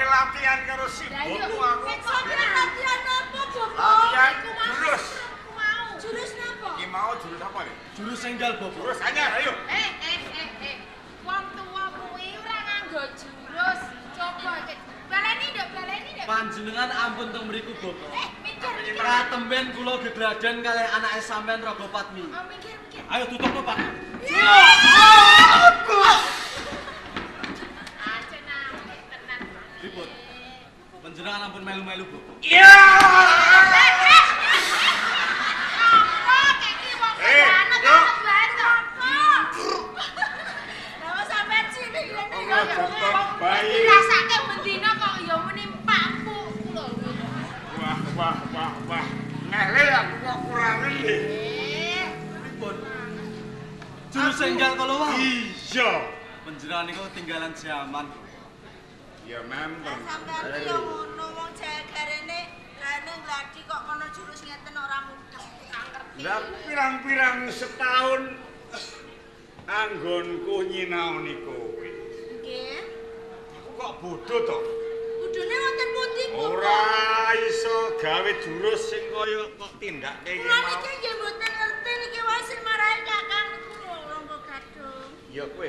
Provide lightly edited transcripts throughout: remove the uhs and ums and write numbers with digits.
latihan karo si Bobo aku. Latihan apa, Bobo? Latihan jurus. Jurus napa? Iki mau jurus apa nih? Jurus enggal, Bobo. Jurus anyar, ayo. Wong tuwa kuwi ora nganggo jurus. Coba baleni ndak. Panjenengan ampun teng mriku, Bobo. Mikir. Pratemben kula gegraden kalih anake sampean Raga Patmi. Oh, mikir. Ayo tutup, Pak. Tenan. Ribut. Panjenengan ampun melu-melu, Bobo. Iya. Rasake bendina kok ya muni pakku lho. Wah. Ngele aku kok kurang ngendi. Ribut. Jurus enggal kala wae. Iya. Panjenengan niku tinggalan zaman. Ya memang. Sampeyan yo ngono wong jagarene rene gladi kok kono jurus ngeten ora mudah. Lah pirang-pirang setahun anggonku nyinaoni kowe. Nggih. Aku kok bodoh to? Budune wonten pundi, Bobo? Ora iso gawe jurus sing kaya kok tindakke iki Kula mau. niki nggih mboten ngerti niki wae sing marahi kakang niku lho Rangga Gadung. Ya kowe.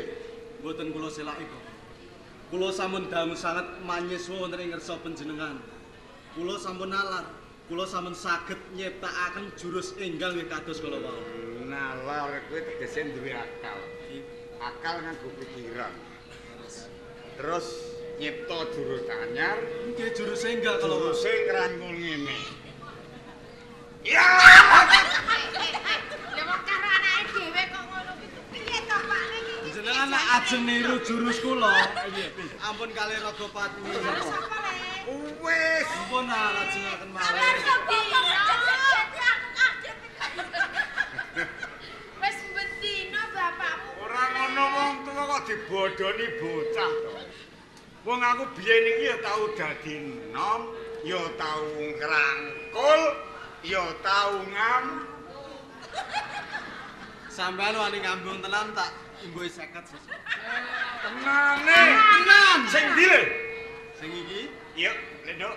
Mboten kula selaki, Bobo. Kula sampun dangu sanget manyiswa wonten ing ngersa panjenengan. Kula sampun nalar. Kula sampun saged nyiptakaken jurus enggal nggih kados kala wau. Nalar kowe tegese duwe akal. Akal nganggo pikiran. Terus nyipta jurus anyar, Nggih jurus enggal kala wau. juruse ngrangkul ngene. Ya! Lah wong karo anake dhewe kok ngono gitu. Piye to, Pak niki? Jenengan nek ajeng niru jurus kula, ampun kalih Raga Patmi. Jurus apa le? Wis. Ampun lajengaken malih. Sampeyan kok Bobo ngejek-jeki aku kaget. Wis bendina bapakmu. Ora ngono wong tuwa kok dibodoni bocah to. Wong aku biyen iki ya tau dadi enom, ya tau ngrangkul, ya tau ngam. Sampeyan wani ngambung tenan tak imbuhi 50 sesuk. Tenane. Tenan. Sing ndi le? Sing iki Yuk, Lenduk.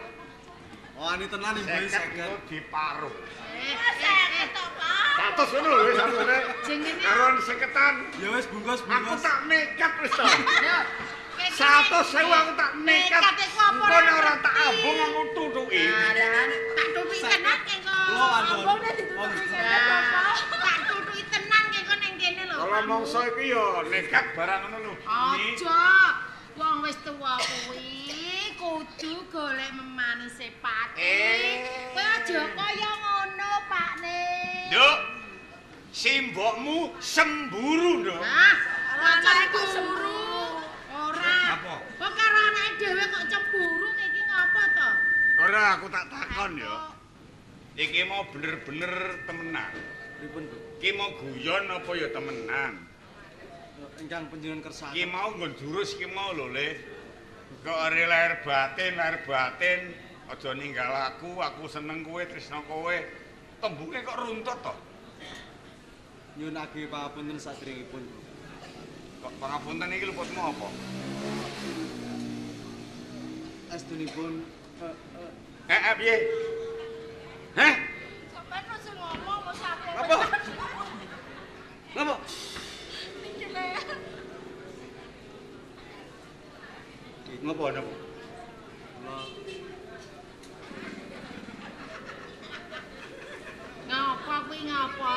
wani tenan imbuhi 50 50. diparuh. Seket to, Pak. 100 ngono lho sampeyan. Jenenge Karon seketan. Ya wis bungkus. Aku tak nekat wis to. lho. 100.000 aku tak nekat. Nekat iku apa Engko nek ora ora tak ngerti. ambung aku tutuki. Tak tutuki tenan kengko. Kula ambon. Ambune ditutupi kene, Bapak. Tak tutuki tenan kengko ning kene lho. Kalau mongso iki ya nekat barang ngono lho. Aja. Wong wis tuwa kuwi kudu golek memanise pati. Kowe aja kaya ngono, Pakne. Nduk. Simbokmu semburu, Nduk. Nah, Rancane kok cemburu. Ora. Apa? Kok karo anake dhewe kok cemburu iki ngapa to? Ora aku tak takon ya. Iki mau bener-bener temenan. Pripun, Bu? Iki mau guyon apa ya temenan? Ingkang panjenengan kersakaken. Iki mau nggon jurus iki mau lho, Le. Kok are lahir batin aja ninggal aku seneng kowe, tresno kowe. Tembunge kok runtut to? Nyuwun agih pangapunten sadèrèngipun. Kok pangapunten iki luputmu apa? Estunipun Piye? Heh? Sampeyan wis ngomong wis sampun. Apa? Napa? Niki le. Ngopo napa? Ngapa kuwi ngapa?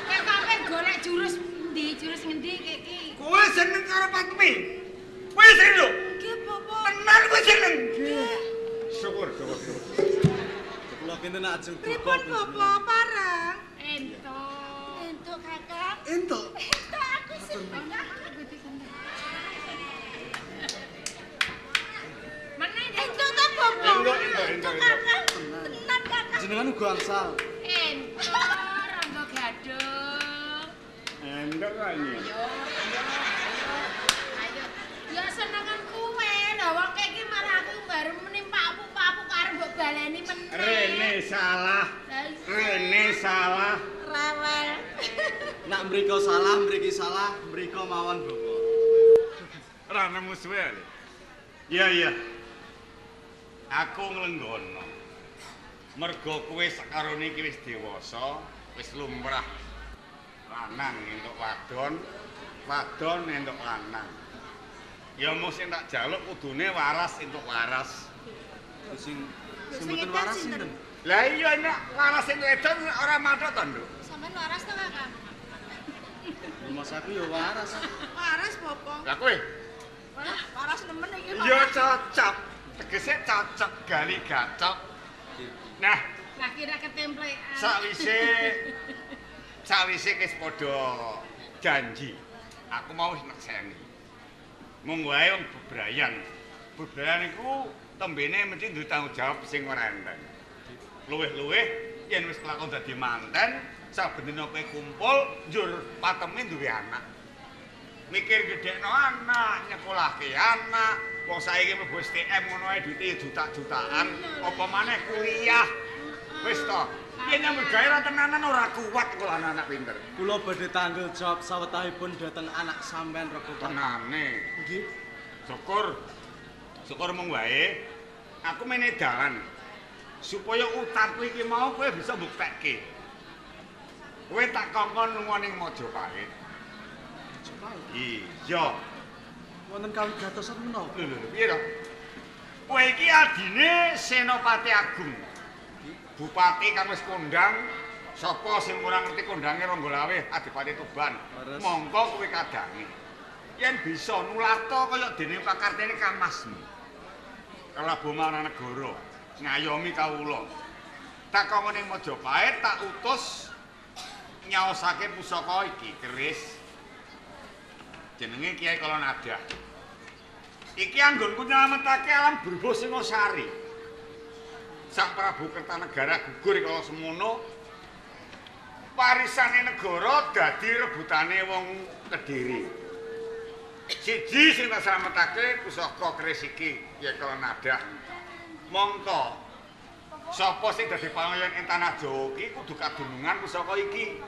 Kowe sampe golek jurus ndi? Jurus ngendi iki? Kowe seneng karo Patmi? Kowe seneng lho? Nggih, Bobo. Tenan kowe seneng? Syukur. Kula kinten ajeng Pripun, Bobo? Parang. Entuk. Entuk, Kakang. Entuk. Entuk aku seneng. Meneh Entuk to, Bobo? Entuk. Kakang. Tenan, Kakang. Jenengan uga angsal. entuk Rangga Gadung. Endok kan iki. Ayo. Ya senengan kuwe. Lah wong iki malah aku baru menimpa pakmu karo mbok baleni meneh. Rene salah. Rewel. Nak mriko salah, mriki salah, mriko mawon, Bapak. Ora nemu suwe. Le. Iya. Aku nglenggono. Mergo kowe sakarone iki wis dewasa, wis lumrah. Lanang entuk wadon, wadon entuk lanang. Ya mung sing tak jaluk kudune waras entuk waras. Sing mboten waras sinten? Lah iya nek waras sing wedon ora mathot to, Nduk. Sampeyan waras to, Kakang? Mas aku ya waras. Waras, Bapak. Lah kowe? Waras nemen iki. Ya cocok. Tegese cocok gali gacok. Nah, Lah kira ketemplean. sawise wis padha janji. Aku mau nekseni. Mung wae wong bebrayan. Bebrayan iku tembene mesti duwe tanggung jawab sing ora enteng. Luwih-luwih yen wis kelakon dadi manten, saben dina kowe kumpul njur pateme duwe anak. Mikir gedhekno anak, nyekolahke anak, wong saiki mlebu STM ngono ae duite juta-jutaan, apa maneh kuliah. Wis to, yen nyambut gawe ra tenanan ora kuat kok anak pinter. Kula badhe tanggung jawab sawetahipun dhateng anak sampean rego Tenane. nggih. Syukur mung wae aku mene dalan supaya utarku iki mau kowe bisa mbuktekke. Kowe tak kongkon lunga ning Majapahit. Iya. Wonten kawigatosan menapa? Lho, piye to? Kowe iki adine Senopati Agung. Bupati kang wis kondhang, sapa sing ora ngerti kondhange Ronggolawe Adipati Tuban. Leres. Mongko kowe kadangi. Yen bisa nularta kaya dene pakartene Kamasmu. Kalabu marang negara, ngayomi kawula. Tak kongkon ning Majapahit tak utus nyaosake pusaka iki, keris. Jenenge Kiai Kolonada. Iki anggonku nyelametake alam Burba Singosari. Sang Prabu Kertanegara gugur kala semono. Warisane negara dadi rebutane wong Kediri. Siji sing tak slametake pusaka keris iki, Kiai Kolonada. Mongko sapa sing dadi pangayon ing tanah Jawa iki kudu kadunungan pusaka iki.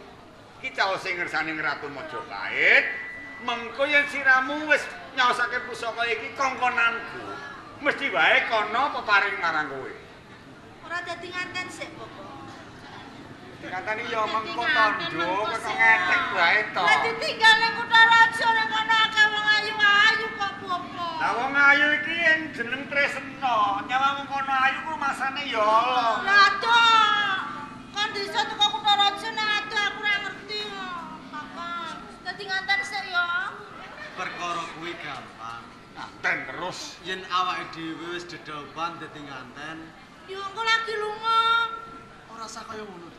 Iki caos sing ngersane Ratu Majapahit. Mengko yen siramu wis nyaosake pusaka iki kongkonanku, mesti wae kono peparing marang kowe. Ora dadi nganten sik, Bapak. Dikatani ya mengko tondo kok ngetek wae to. Lah ditinggal ning Kutaraja ning kono akeh wong ayu-ayu kok, Bapak. Lah wong ayu iki yen jeneng tresna, nyawa kono ayu ku masane ya Allah. Lah toh, kon desa teko Kutaraja nek ado aku ora ngerti kok, Kakang. Dadi nganten sik ya. Perkara kuwi gampang. Nganten terus. Yen awake dhewe wis dedaupan dadi nganten, Yo engko lagi lunga. ora usah kaya ngono.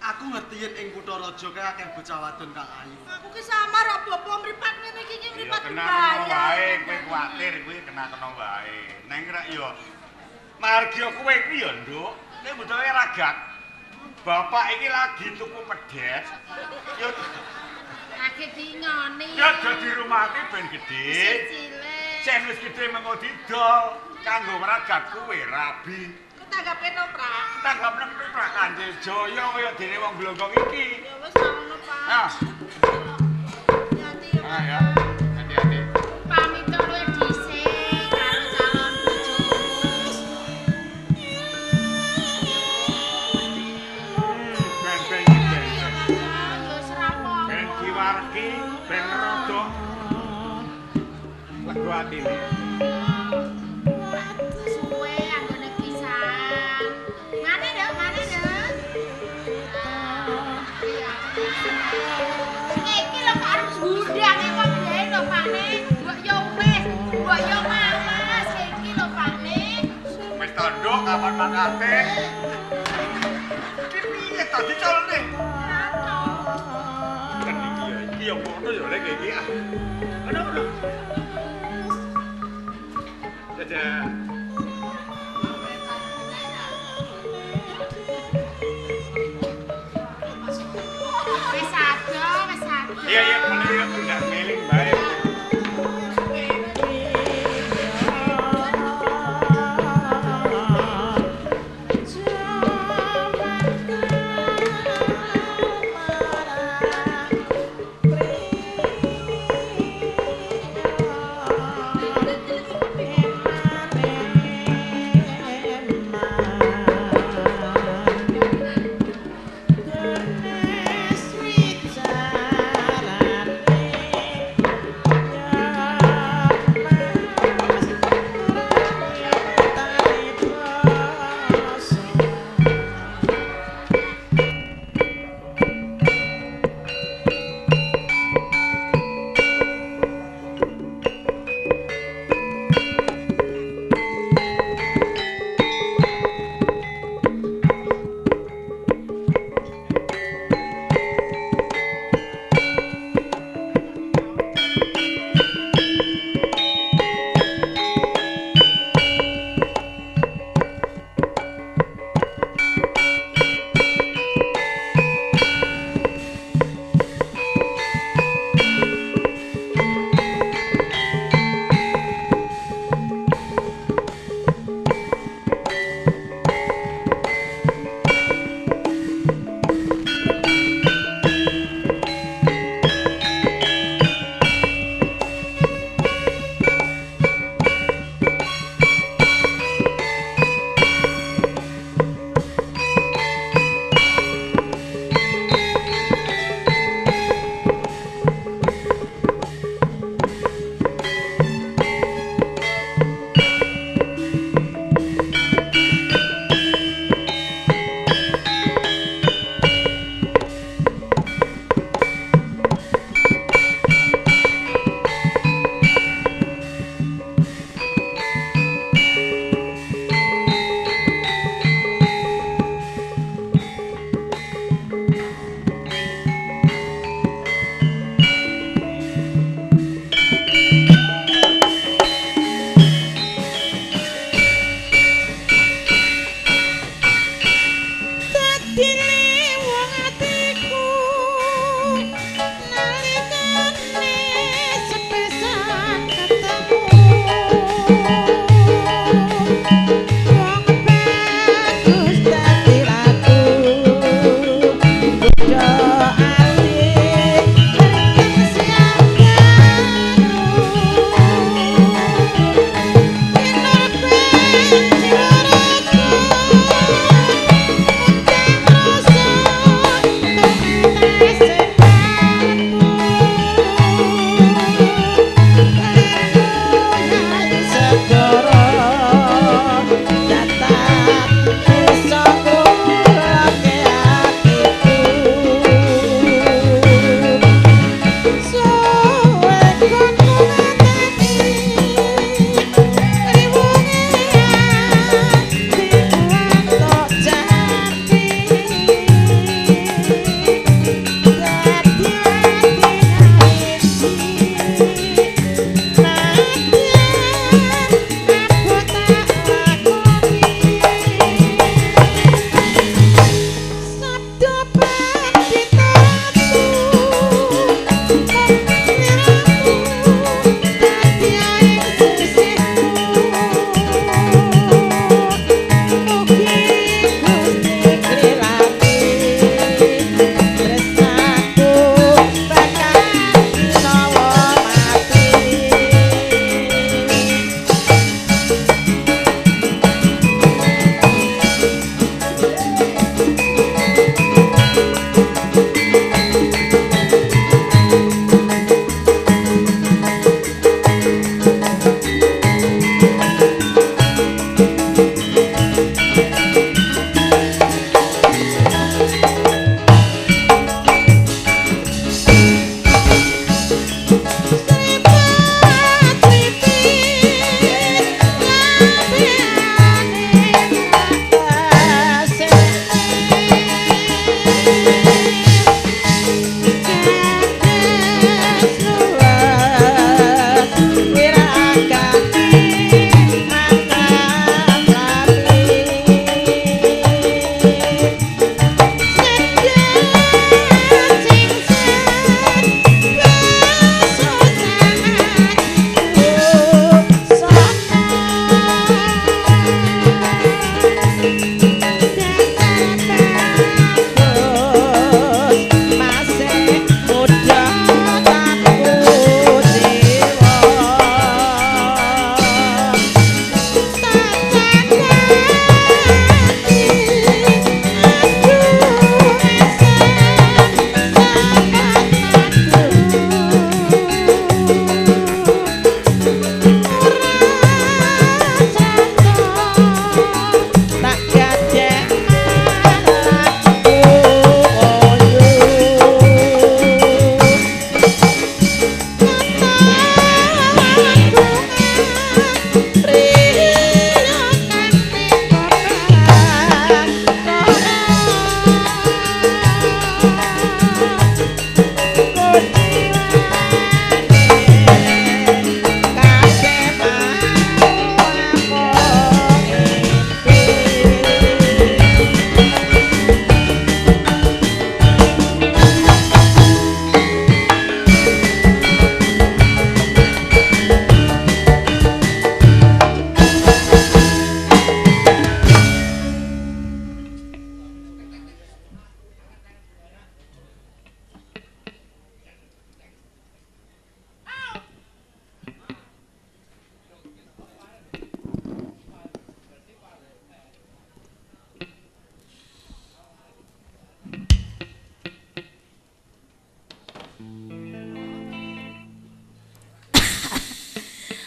Aku ngerti yen ing Kutaraja kae akeh bocah wadon kang ayu. Aku ki samar apa Bapak mripat ngene iki Ya mripat kena-kena wae, kowe kuwatir kuwi kena-kena wae. Neng rek yo marga kowe iki yo, Nduk. Kowe butuhe ragat. Bapak iki lagi tuku pedes. Yo Lagi dingoni. ya dadi rumahke ben gedhe. Cilik. Sen wis gedhe mengko didol kanggo ragat kowe rabi. Ketanggape no, Prak. Tanggap nek Pak Kanjeng Jaya kaya dene wong Blonggong iki. Ya wis ngono, Pak. Ah, Hati ya, ah ya. Pak. Hati-hati. Pamit luwe dhisik karo calon bojoku. Ben-ben Ya, ben. Kakang. Wis rampung. Ben diwarki, ben rada lega atine. Suwe anggone pisan. Mane Nduk, mane Nduk. Iya. Iki lho kok arep gudang kok piye lho Pakne? Mbok yo wis, mbok yo males iki lho Pakne. Wis tondo kapan mangkate? Iki piye to dicolne? Kan iki ya ngono ya lek iki ah. Ono. Dadah. Wis ado, wis ado. Iya iya meneh enggak meling bae.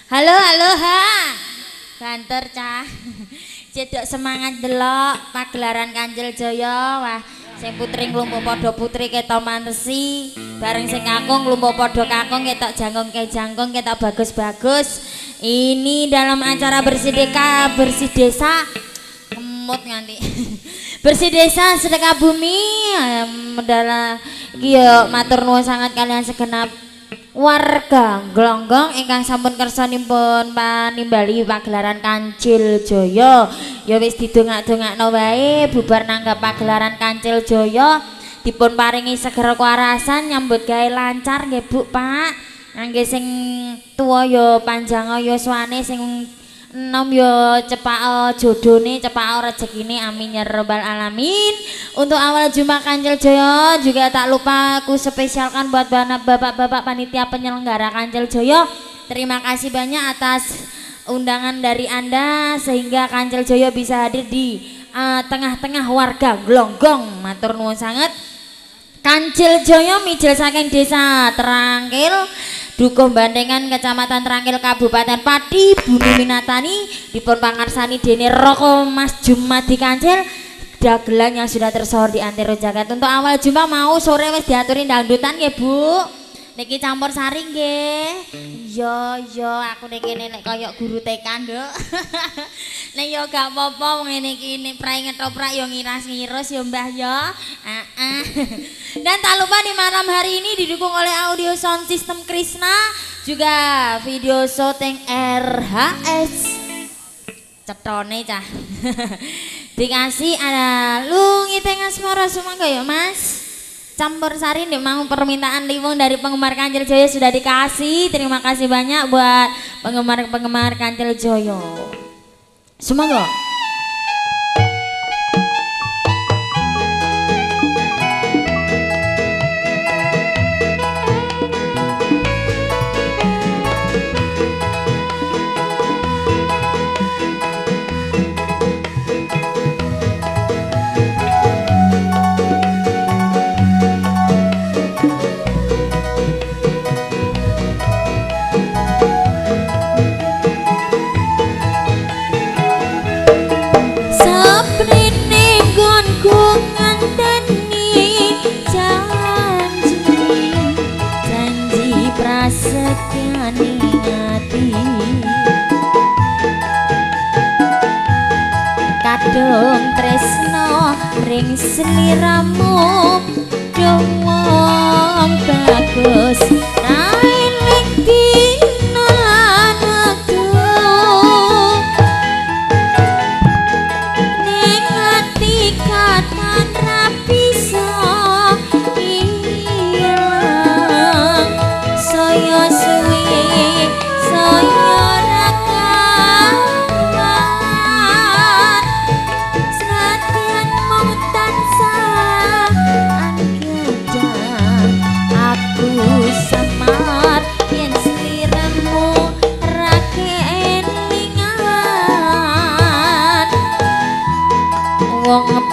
Halo halo ha. Banter cah. Cedok semangat delok pagelaran Kancil Jaya. Wah, sing putri nglumpuk padha putri ketok Manresi, bareng sing kakung nglumpuk padha kakung ketok jangkung ketok bagus-bagus. Ini dalam acara bersih desa. Kemut nganti. Bersih desa sedekah bumi. Medala iki yo matur nuwun sangat kalian segenap warga Glonggong ingkang sampun kersa panimbali pagelaran Kancil Jaya. Ya wis didongak-dongakno wae bubar nanggap pagelaran Kancil Jaya dipun paringi seger kewarasan nyambut gawe lancar nggih Bu Pak. Angge sing tuwa ya panjang yuswane, sing enom ya cepak jodone, cepak rezekine, amin ya rabbal alamin. Untuk awal Jumat Kancil Jaya juga tak lupa aku spesialkan buat bapak-bapak panitia penyelenggara Kancil Jaya. Terima kasih banyak atas undangan dari Anda sehingga Kancil Jaya bisa hadir di tengah-tengah warga Glonggong. Matur nuwun sanget. Kancil Jaya mijil saking desa Trangkil, Dukuh Bandengan, Kecamatan Trangkil, Kabupaten Pati, Bumi Minatani, dipun pangarsani dene Roko Mas Jumadi Kancil, dagelan yang sudah tersohor di antero jagat. Untuk awal Jumat mau sore wis diaturi dangdutan nggih Bu. Niki campur sari nggih. Yo aku nek kene nek kaya guru TK nduk. Nek yo gak apa-apa ngene iki nek prai ngetoprak yo ngiras-ngiros yo Mbah yo. Dan tak lupa di malam hari ini didukung oleh audio sound system Krishna, juga video syuting RHS. Cetone cah. Dikasih ada Lungi Tengah Asmara Sumangga ya Mas. Campur sari nih mau permintaan liwung dari penggemar Kancil Jaya sudah dikasih. Terima kasih banyak buat penggemar Kancil Jaya. Semoga kadung tresno ring sliramu dowong bagus nailing dina lanatu ning ati katan ra bisa ilang saya suwi saya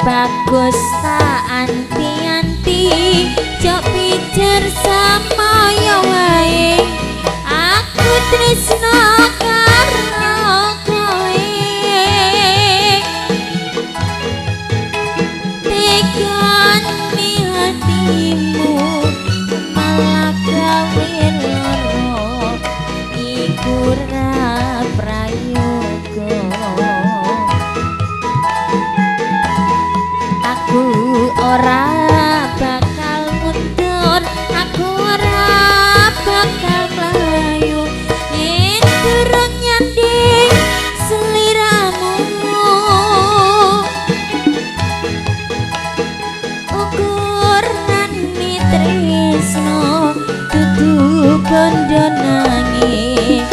bagus tak anti-anti jok pijer sama ya wae aku tresno karo kowe tegani hatimu malah gawe loro iku ra prayoga ora bakal mundur, aku ora bakal mlayu yen durung nyanding sliramu ukurane tresno dudu bondo nanging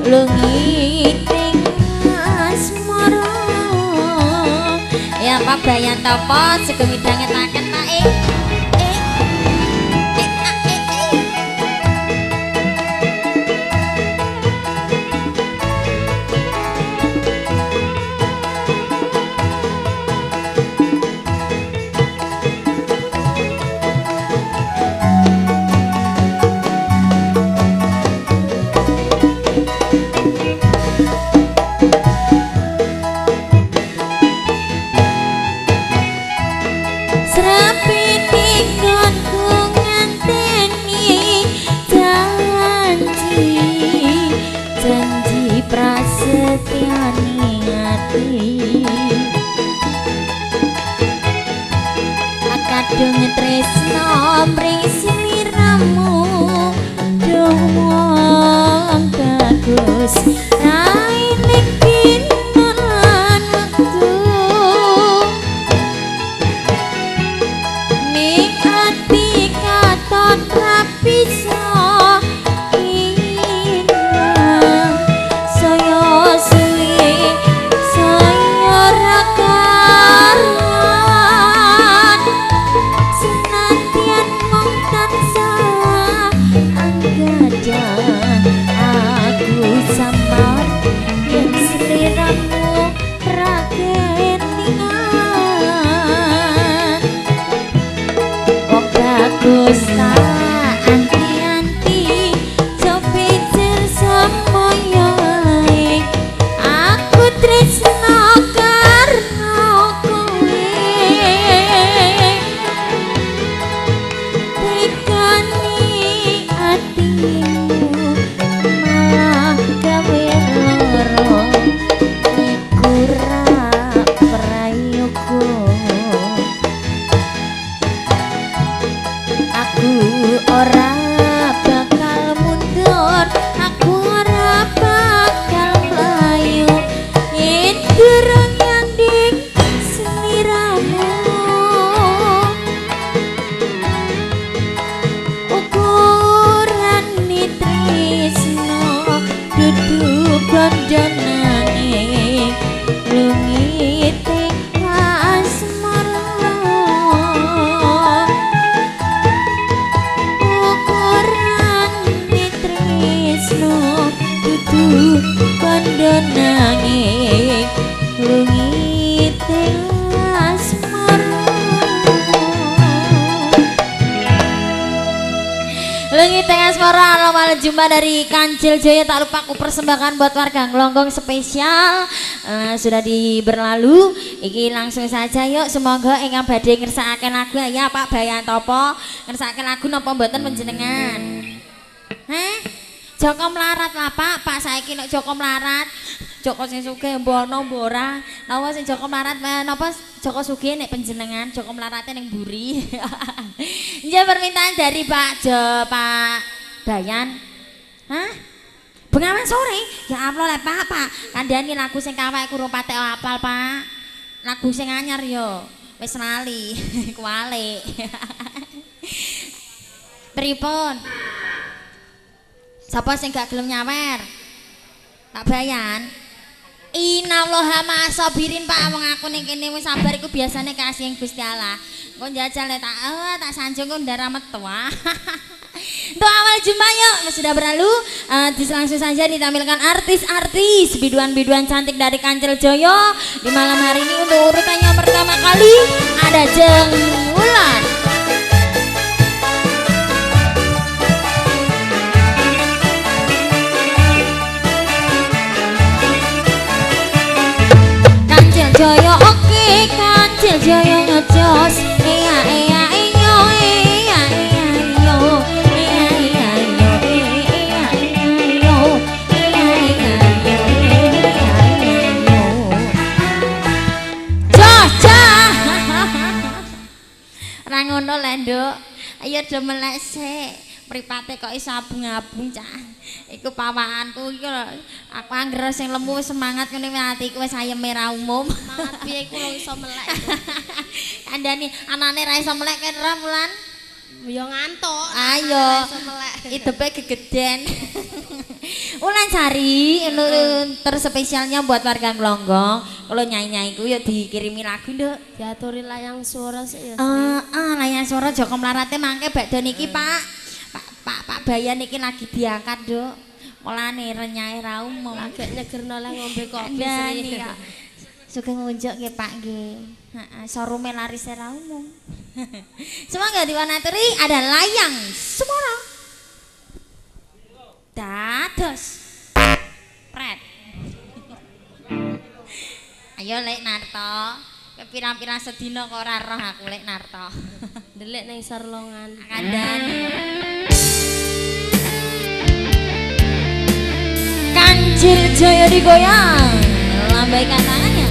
lungi Pak Bayan Topo sugeng midhangetaken Pak kadung tresno mring sliramu dowong bagus nailing dina lan wektu ning ati katon ra bisa kondo nanging lungite asmara ukuran mitrisno dudu kondo nanging lungite asmara Lengit Asmara malam jumpa dari Kancil Jaya. Tak lupa aku persembahkan buat warga Nglonggong spesial. Sudah berlalu. Iki langsung saja yuk. Semoga ingkang badhe ngersakaken lagu ya Pak Bayantopo. Ngersakaken lagu napa mboten panjenengan? Joko Melarat lah Pak. Pak saiki nek Joko Melarat. Joko sing sugih mbono mbora. Napa sing Joko Melarat napa Joko sugih nek panjenengan Joko Melarate ning mburi. Nggih permintaan dari Pak Bayan. Bengawan sore. Ya Allah le Pak. Kandhani lagu sing kawake kurang patek apal Pak. Lagu sing anyar yo. Wis lali. Kuwalik. Pripun? Sapa sing gak gelem nyawer? Pak Bayan. Innallaha ma'asabirin Pak, wong aku ning kene wis sabar iku biasane kasih Gusti Allah. Engko njajal tak sanjung kok ndara metu. Untuk awal jumpa yuk, sudah berlalu. Langsung saja ditampilkan artis-artis biduan-biduan cantik dari Kancil Joyo di malam hari ini. Untuk urutannya pertama kali ada Jeng Wulan. Kancil Joyo oke, Kancil Joyo ngejos. Iya iya iyo iya iya iyo iya iya iyo iya iya iyo iya iya iyo iya iya iyo. Jos. Ra ngono lho, Nduk. Ayo do melek sik. Mripate kok iso abung-abung cah. Iku pawakanku iki lho. Aku anggere sing lemu semangat ngene atiku wis ayem merah umum. Semangat piye iku lho iso melek. Kandhani anane ra iso melek kan ra Wulan. Ya ngantuk. Ayo. Idepe gegeden. Wulan Sari terspesialnya buat warga Nglonggong. Kalau nyanyi-nyanyi ku yuk dikirimi lagu Nduk. Diaturi layang suara sik ya. Layang suara Joko Melarate mangke bakda niki Pak. Pak Bayan iki lagi diangkat Nduk. Mulane renyahe ra umum. Agak nyegerno lah ngombe kopi sri. Sugeng ngunjuk nggih Pak nggih. Heeh, sorume laris ra umum. Semoga diwanaturi ada layang suara. Dados. Pret. Ayo Lek Narto. Pirang-pirang sedina kok ora roh aku Lek Narto. Ndelik nang Sarlongan. Kandhani. Kancil Jaya digoyang, lambaikan tangannya.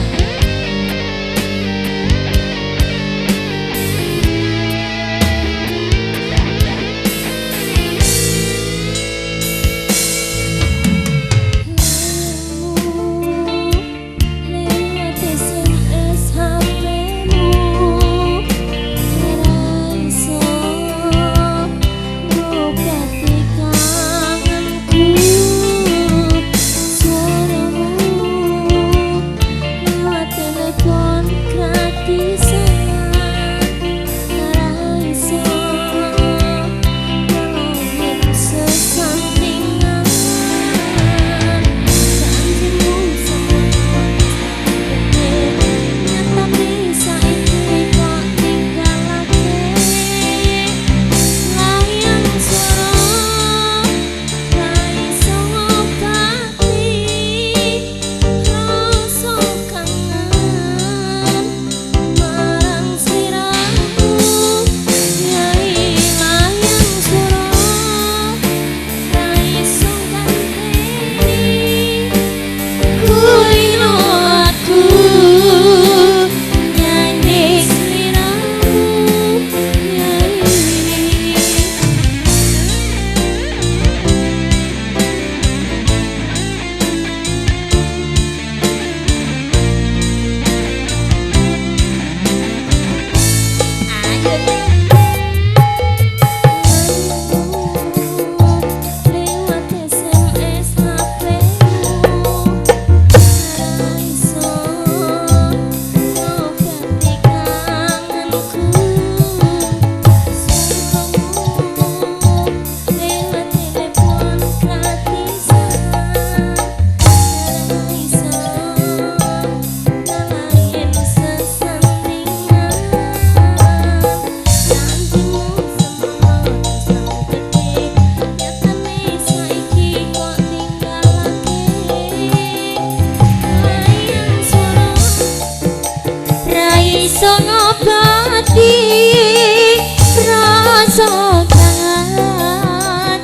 rasa kangen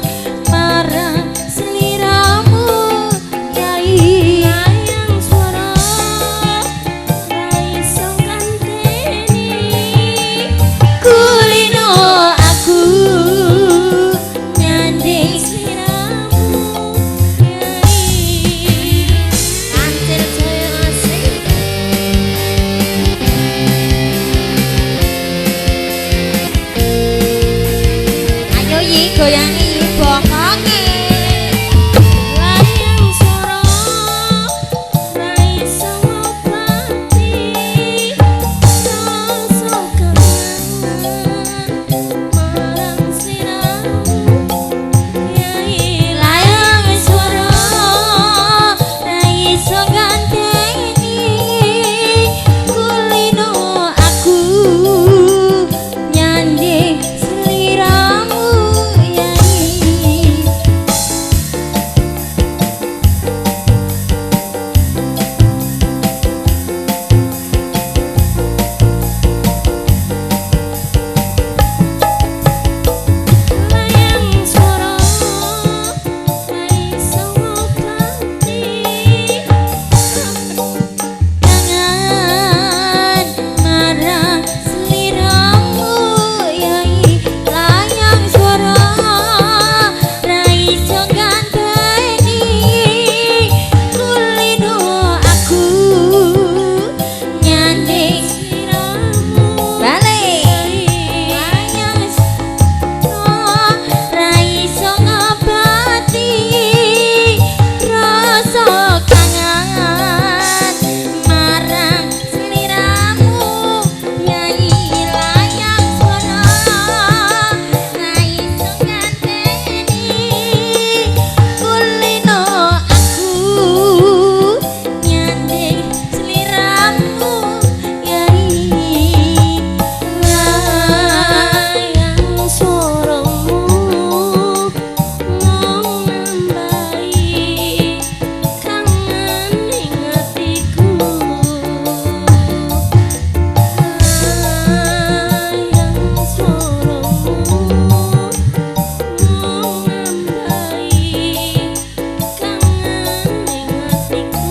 marang sliramu yai layang swara ra iso ganteni kulino aku nyanding sliramu yai kantil jaya asik ayo yi goyangi bokonge layang swara ra iso ngobati rasa kangen marang sliramu yai layang swara ra iso ganteni kulino aku nyanding sliramu yai layang swara ra iso ngobati kangen marang sliramu yai layang swara ra iso ganteni kulino aku nyanding sliramu balik layang ra iso ngobati rasa kangen marang sliramu yai layang swara ra iso ganteni kulino aku nyanding sliramu yai layang swaramu mung nambahi kangen ing atiku layang swaramu mung nambahi kangen ing atiku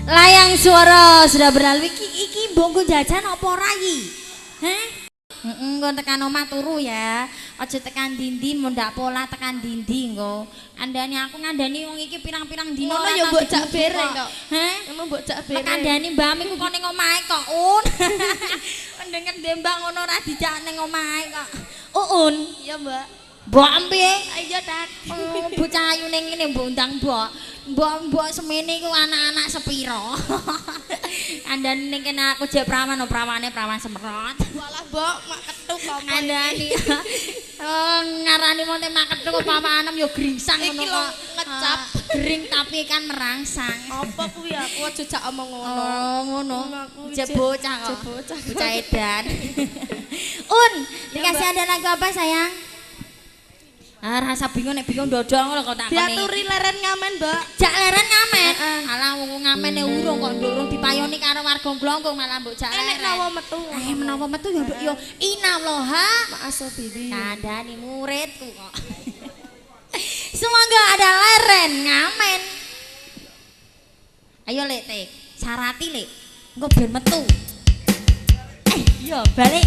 layang swara sudah berlalu iki mbok jajan apa ora iki? Heh? Engko tekan omah turu ya. Aja tekan dindi mun ndak pola tekan dindi engko. Andani aku ngandani wong iki pirang-pirang dina Ngono ya mbok jak bereng kok. Heh? Ngono mbok jak bereng. Kandhani mbahmu iku kok ning omahe kok, Un. Pendengar dembang ngono ora dijak ning omahe kok. Un, Iya, Mbak. mbok piye? Ayo, Dak. Oh, bocah ayu ning ngene mbok undang mbok. Mbok semene iku anak-anak sepiro. Andani ning kene aku jek prawan, prawane prawan semprot. Walah, Mbok, mak ketuk kok. Andani. Oh, ngarani monte maketu kok pawanem ya gringsang Iki ngono lho, kok. ngecap. Gering tapi kan merangsang. Apa kuwi aku aja jak omong ngono. Oh, ngono. Aku Jek bocah kok. Jek bocah. Bocah edan. Un, dikasih ada lagu apa sayang? Ah, rasa bingung nek bingung dodong lho kok tak koni. Diaturi leren ngamen, Mbak. Jak leren ngamen. Heeh. Alah wong ngamene urung kok ndurung dipayoni karo warga Glongkong malah mbok jak leren. Enek nawa metu. Menawa metu ya nduk yo inalloha Ma'asobirin. kandhani muridku kok. Semoga ada leren ngamen. Ayo Lek Tik, syarati Lek. Engko ben metu. Yo balik.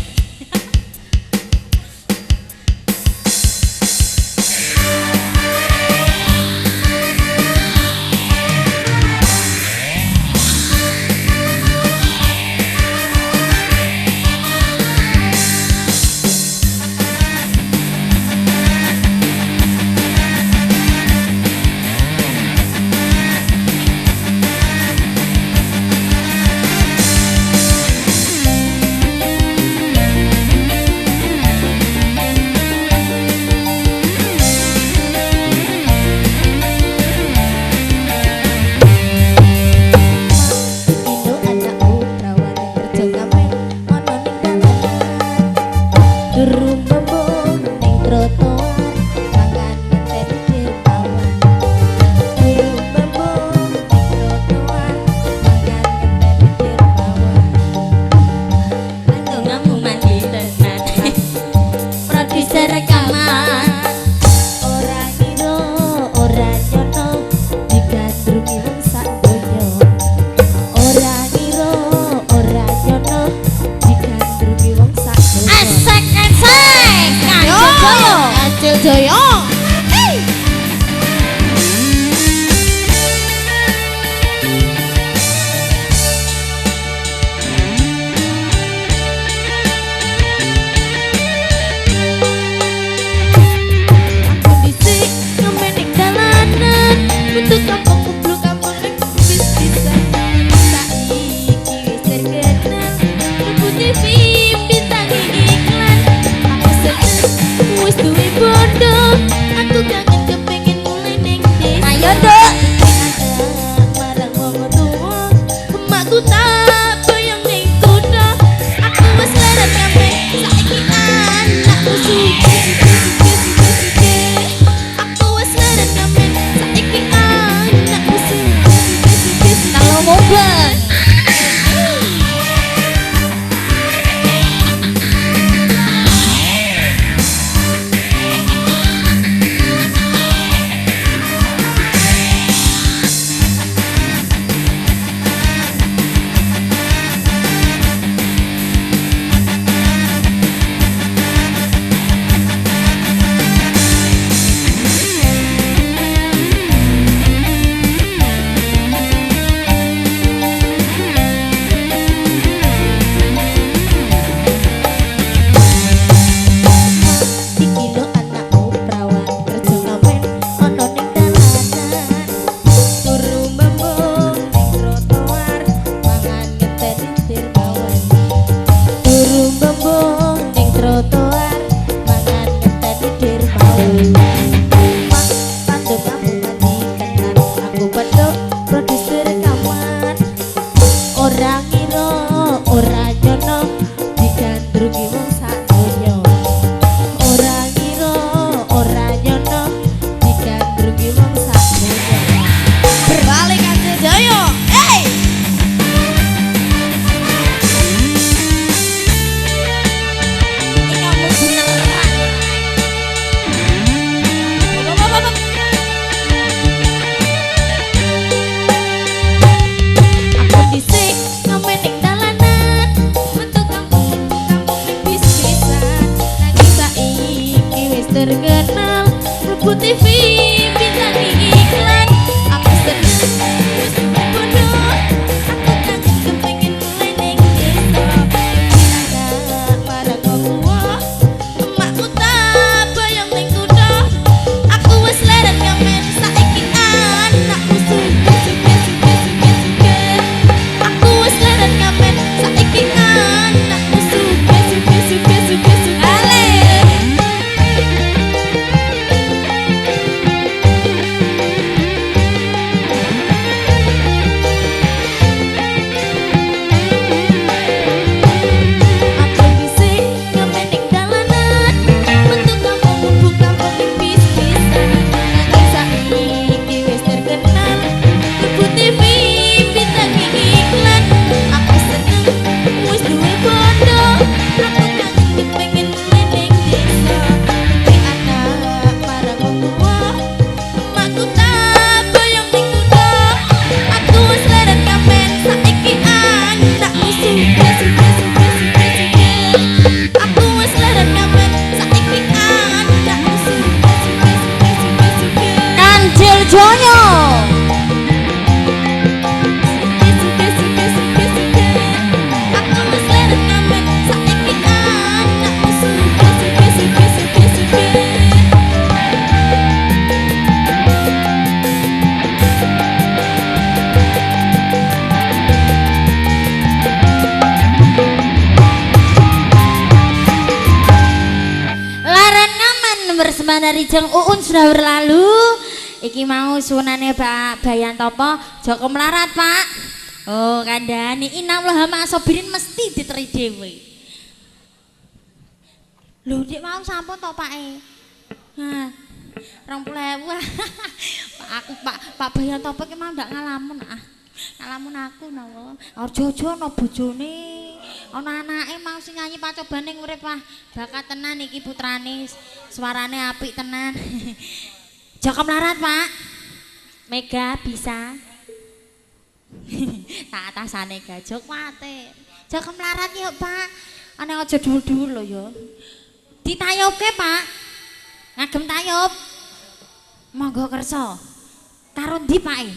Joyo. Bersemana Rijang Uun sudah berlalu. Iki mau sunane Pak Bayantopo Joko Melarat Pak. Oh kandhani innallaha ma'asobirin mesti diteri dhewe. Lho dik mau sampun to Pak e. Nah 20.000. Pak Bayantopo ki mau ndak ngalamun ah. Ngalamun aku nopo. Aja-aja ana bojone. Ana anake mau sing nyanyi pacobane urip wah bakat tenan iki putrane. Suarane apik tenan. Joko Melarat Pak. Mega bisa. Tak atasane gajok wate. Joko Melarat yuk Pak. Ane aja dul-dul lho ya. Ditayubke Pak. Ngagem tayub. Monggo kersa. Karo ndi Pak e?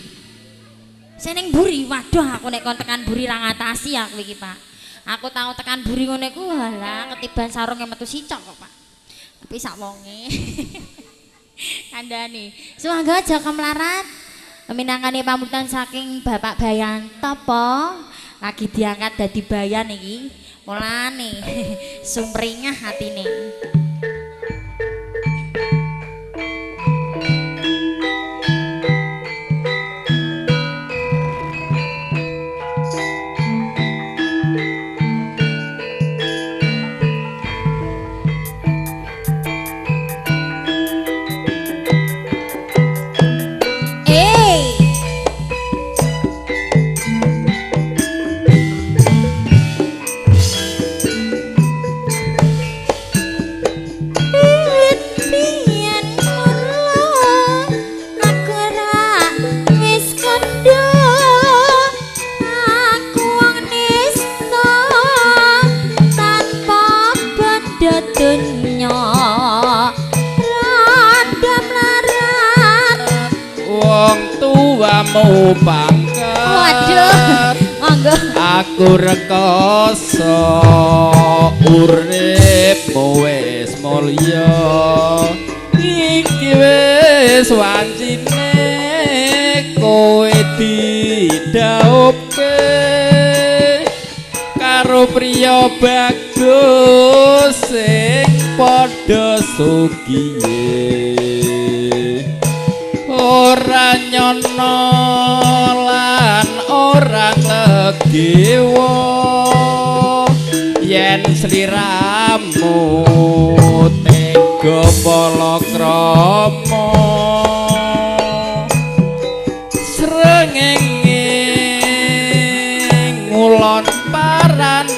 Seneng buri. Waduh aku nek kon tekan buri ra ngatasi aku iki Pak. Aku tau tekan buri ngene ku halah ketiban sarunge metu sicok kok Pak. Tapi sak wonge kandhane sumangga Joko Melarat minangkane pamuritan saking Bapak Bayantopo lagi diangkat dadi bayan iki mulane sumringah hatine. Mau pangkat aku rekoso urip wis mulya iki wis wancine kowe didhauke karo priya bagus sing padha sugiye ora nyono lan ora legewo yen sliramu tega palakrama srengenge ngulon parane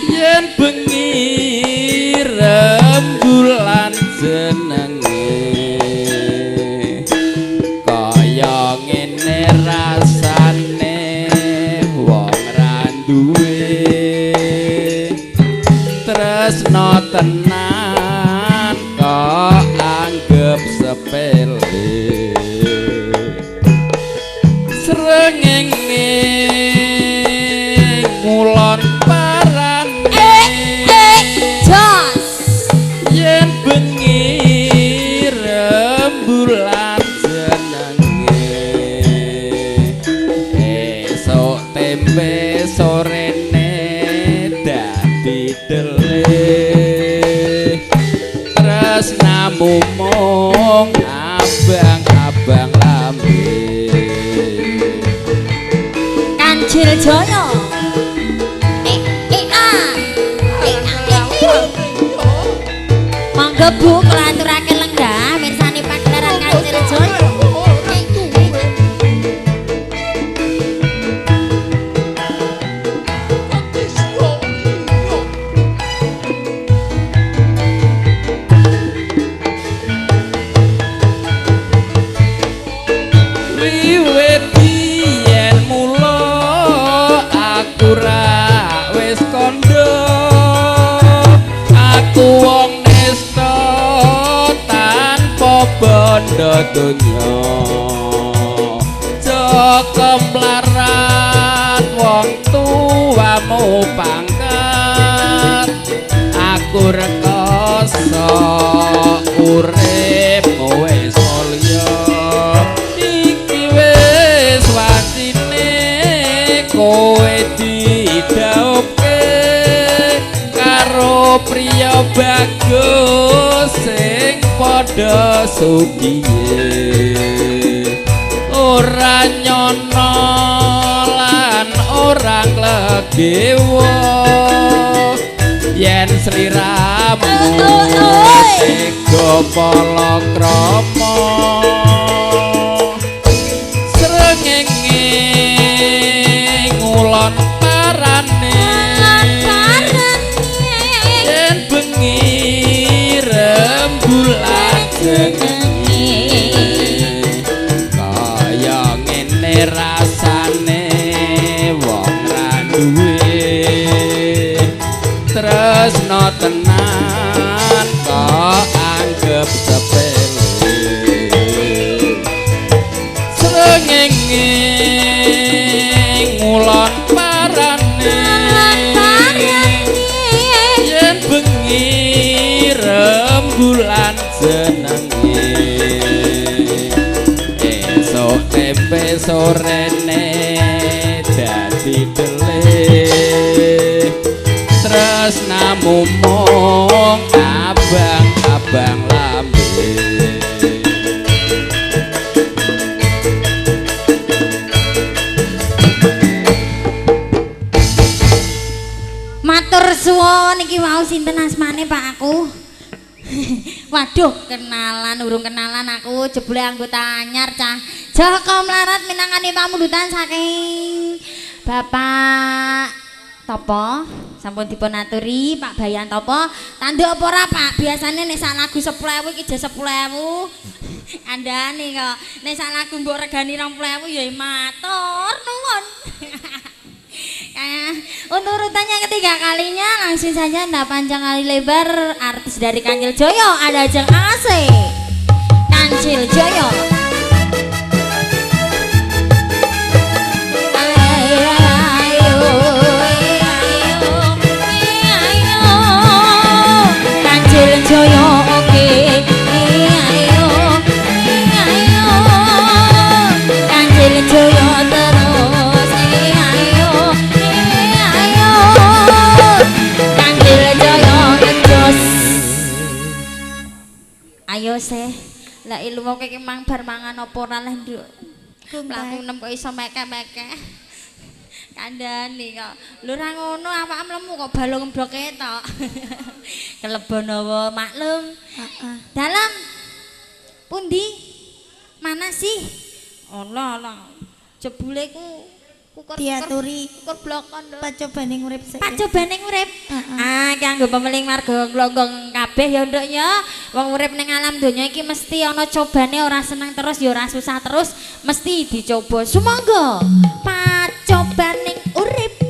yen bengi rembulan jeneng tresno tenan kok anggap sepele srengenge ngulon parane jos yen bengi rembulan jenenge esuk tembe sorene dadi tresnamu mung abang-abang lambe Kancil Joyo monggo Bu kula aturaken lenggah mirsani pagelaran Kancil Joyo. bondo donya Joko mlarat wong tuamu pangkat aku rekoso urip wis mulya iki wis watine kowe didhauke karo priya bagus sing padha sugiye ora nyono lan ora nglegewo yen sliramu ego palakrama srengenge ngulon parane yen bengi rembulan jengenge kaya ngene rasane wong ra duwe tresno tenan kok anggap sepele srengenge ngulon parane yen bengi rembulan jenenge esok tempe sorene dadi delih tresnamu mung abang-abang lambe Matur suwun iki mau sinten asmane Pak aku? Waduh, urung kenalan aku jebule anggota anyar cah. Joko mlarat minangkani pamundutan saking Bapak Topo. Sampun dipun aturi Pak Bayan Topo. Tanduk apa ora Pak? Biasane nek sak lagu 10.000 iki je 10.000. Andane kok nek sak lagu mbok regani 20.000 ya matur nuwun. Untuk urutannya ketiga kalinya langsung saja ndak panjang kali lebar artis dari Kancil Joyo ada Jeng AC Kancil Joyo. Kancil Joyo oke Kancil Joyo terus ayo seh lah ilu mau kayak mang bar mangan opo ora leh nduk mlaku nem kok iso mekeh-mekeh kandhane kok lho ora ngono awakmu lemu kok balung mbloke tok kelebon apa maklum dalam pundi mana sih Allah jebule ku diaturi ukur blokon lho pacobane urip sik pacobane urip kanggo pemeling warga glonggong kabeh ya nduk ya wong urip ning alam donya iki mesti ana cobane ora seneng terus ya ora susah terus mesti dicoba sumangga pacobaning urip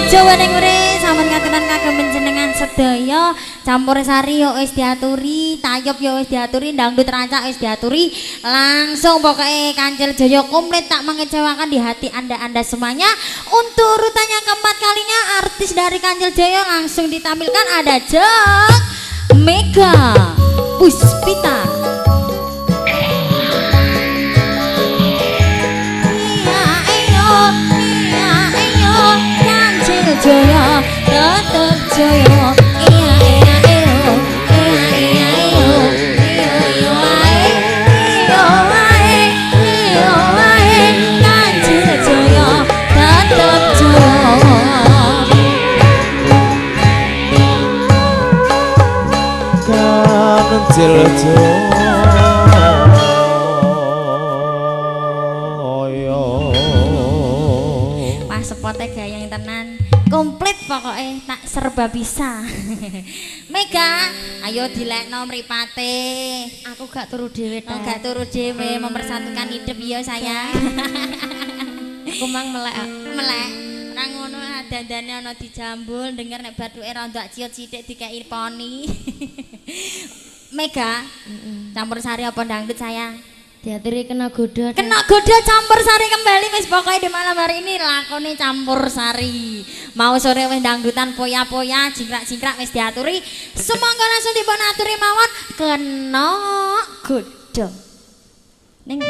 Jawa ning ngure sampun katuran kagem panjenengan sedaya. Campur sari yo wis diaturi, tayub yo wis diaturi, dangdut rancak wis diaturi. Langsung pokoknya Kancil Jaya komplit tak mengecewakan di hati Anda semuanya. Untuk urutan yang keempat kalinya artis dari Kancil Jaya langsung ditampilkan ada Jek Mega Puspita. Jaya tetep jaya iya iya iyo iya iya iyo iyo iyo wae iyo wae iyo wae Kancil Jaya tetep jaya Kancil Jaya wah spotnya gayang tenan komplit pokoknya tak serba bisa. Mega ayo dilekno mripate Aku gak turu dhewe ta. gak turu dhewe mempersatukan hidup ya sayang. Aku mang melek. Melek ora ngono dandane ana dijambul denger nek bathuke rondak ciut sithik dikeki poni. Mega campur sari apa dangdut sayang? Diaturi kena goda. Kena goda campur sari kembali wis pokoknya di malam hari ini lakone campur sari. Mau sore wis dangdutan poya-poya, jingkrak-jingkrak wis diaturi. Semangga langsung dipun aturi mawon kena goda. Ning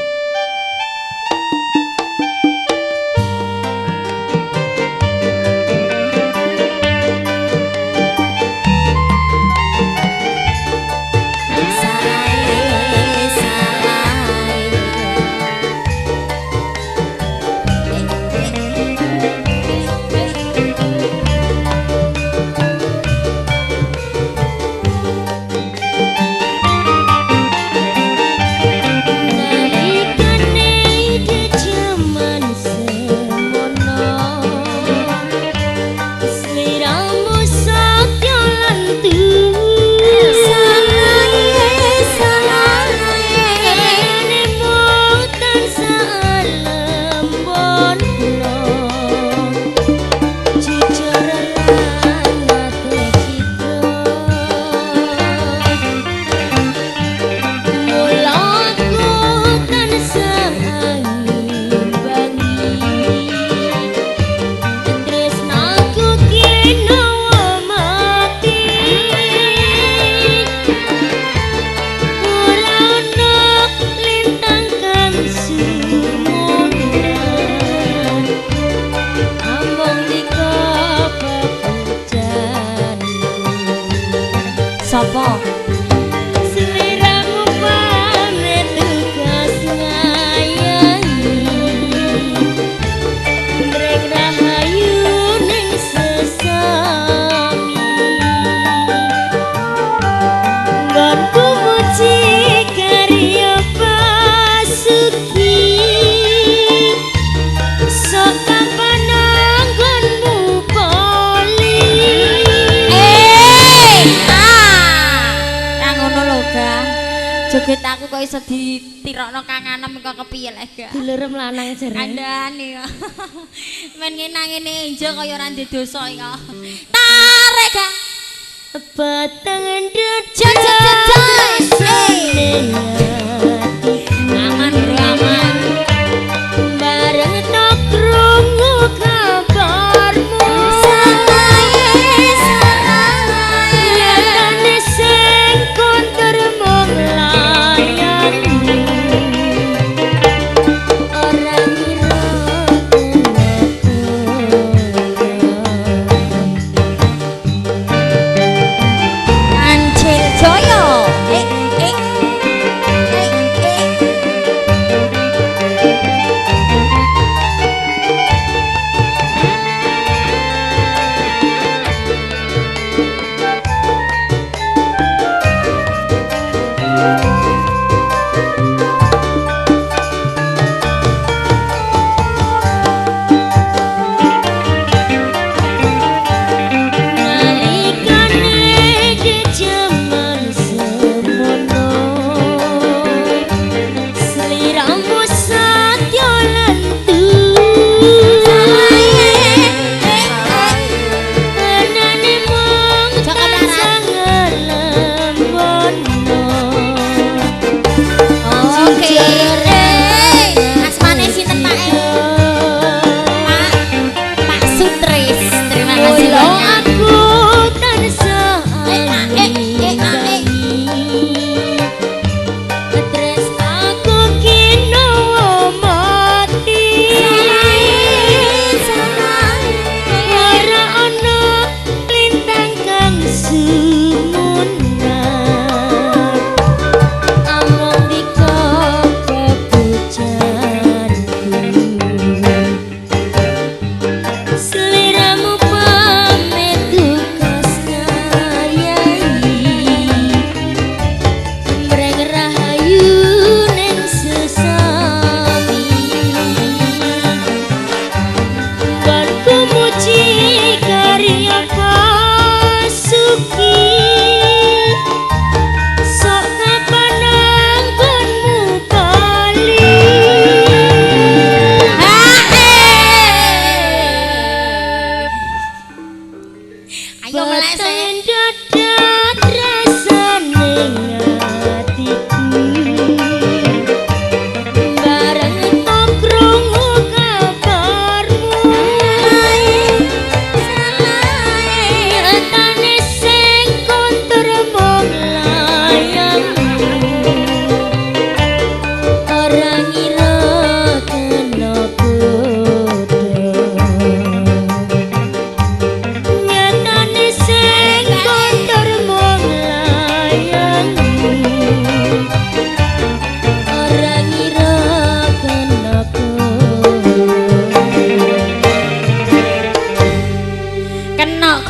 sapa? Seliramu pamit tugas ngayahi Ndreng rahayu ning sesami Nggonku muji karya pasuki Sok pananggonmu poli Joget aku kok iso ditirokno kanganem kok kepiye lek gak. Dilerem lanang jere. Andane kok. Men ngene enjo kaya ora ndek dosa iki. Tarik gak. Batang aman bro aman. Bareng tok krungu kabarmu Sarae Lihatane sing kondur mung layangmu Ora ngira Kancil Jaya.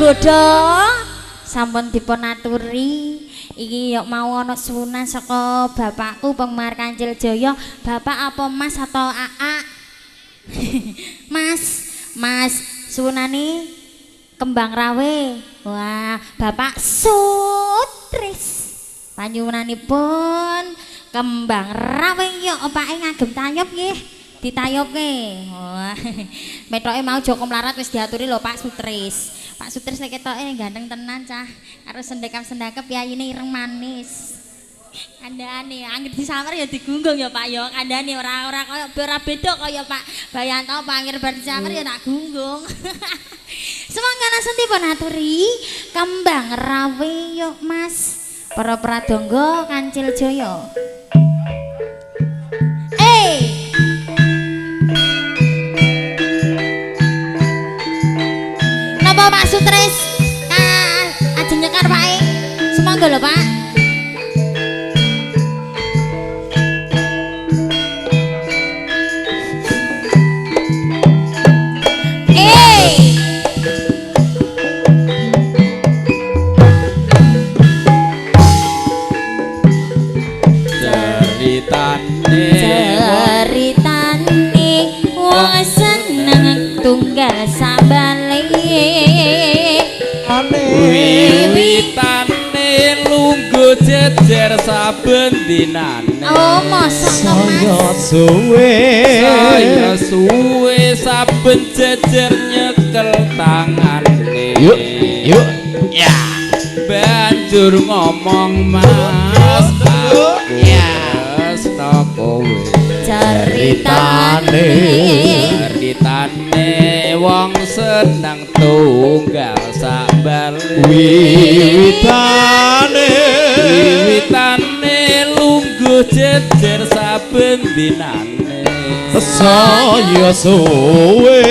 Bodho sampun dipun aturi iki yok mau ana sunan saka bapakku Penggemar Kancil Jaya. Bapak apa Mas atau Aa? Mas sunane Kembang Rawe. Wah, Bapak Sutris panyuwunanipun Kembang Rawe yok opake ngagem tayub nggih. Ditayubke. Wah. Metoke mau Joko Mlarat wis diaturi lho Pak Sutris. Pak Sutris nek ketoke ganteng tenan cah. Karo sendekap-sendakep piyayine ireng manis. Kandhane anggere disamar ya digunggung ya Pak ya. Kandhane ora kaya ora beda kaya Pak Bayanto pangir bar disamar ya tak gunggung. Semangga senti pun aturi Kembang Rawe yuk Mas. Para pradangga Kancil Jaya. Napa Pak Sutris? Ajeng nyekar Pak. Semangga lho Pak. Ceritane wong seneng tunggal sabale wiwitane lungguh jejer saben dinane. Oh, mosok saya suwe saben jejer nyekel tangane. Yuk ya banjur ngomong Mas ya kowe ceritane wong seneng tunggal sabale wiwitane lungguh jejer saben dinane saya suwe